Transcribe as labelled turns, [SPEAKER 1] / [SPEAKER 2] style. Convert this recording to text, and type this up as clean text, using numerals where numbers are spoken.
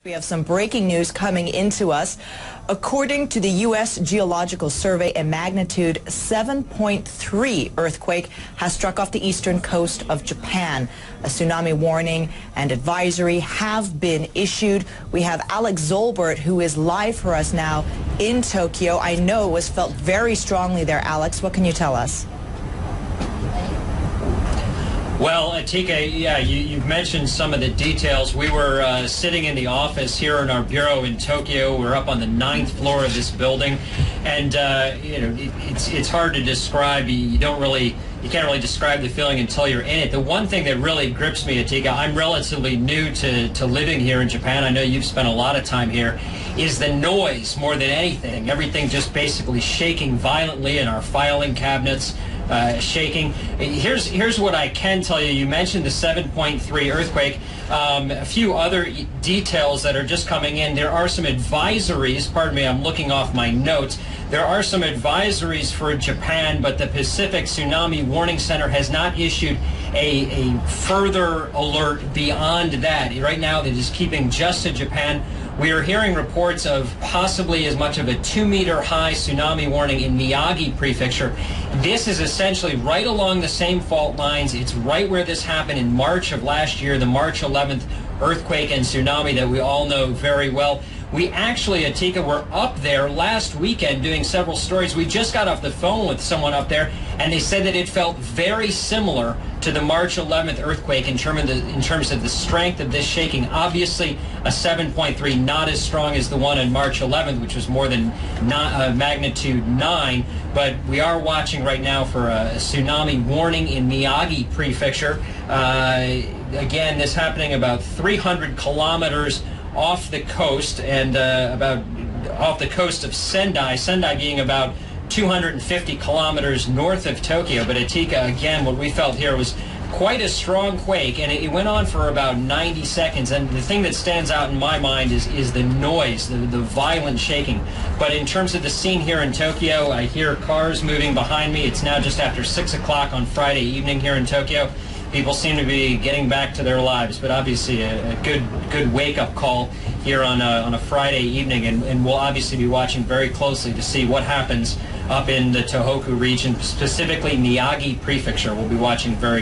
[SPEAKER 1] We have some breaking news coming into us. According to the U.S. Geological Survey, a magnitude 7.3 earthquake has struck off the eastern coast of Japan. A tsunami warning and advisory have been issued. We have Alex Zolbert, who is live for us now in Tokyo. I know it was felt very strongly there. Alex, what can you tell us?
[SPEAKER 2] Well, Atika, yeah, you've mentioned some of the details. We were sitting in the office here in our bureau in Tokyo. We're up on the 9th floor of this building, and it's hard to describe. You can't really describe the feeling until you're in it. The one thing that really grips me, Atika, I'm relatively new to living here in Japan. I know you've spent a lot of time here. Is the noise more than anything? Everything just basically shaking violently in our filing cabinets. Shaking. Here's what I can tell you. You mentioned the 7.3 earthquake. A few other details that are just coming in. There are some advisories. Pardon me, I'm looking off my notes. There are some advisories for Japan, but the Pacific Tsunami Warning Center has not issued a further alert beyond that. Right now, they're just keeping just to Japan. We are hearing reports of possibly as much of a 2-meter high tsunami warning in Miyagi Prefecture. This is essentially right along the same fault lines. It's right where this happened in March of last year, the March 11th earthquake and tsunami that we all know very well. We actually, Atika, were up there last weekend doing several stories. We just got off the phone with someone up there, and they said that it felt very similar to the March 11th earthquake in terms of the strength of this shaking. Obviously, a 7.3, not as strong as the one on March 11th, which was more than magnitude 9. But we are watching right now for a tsunami warning in Miyagi Prefecture. Again, this happening about 300 kilometers off the coast, and about off the coast of Sendai being about 250 kilometers north of Tokyo. But Atika, again, what we felt here was quite a strong quake, and it went on for about 90 seconds. And the thing that stands out in my mind is the noise, the violent shaking. But in terms of the scene here in Tokyo, I hear cars moving behind me. It's now just after 6 o'clock on Friday evening here in Tokyo. People seem to be getting back to their lives, but obviously a good wake-up call here on a Friday evening, and we'll obviously be watching very closely to see what happens up in the Tohoku region, specifically Miyagi Prefecture. We'll be watching very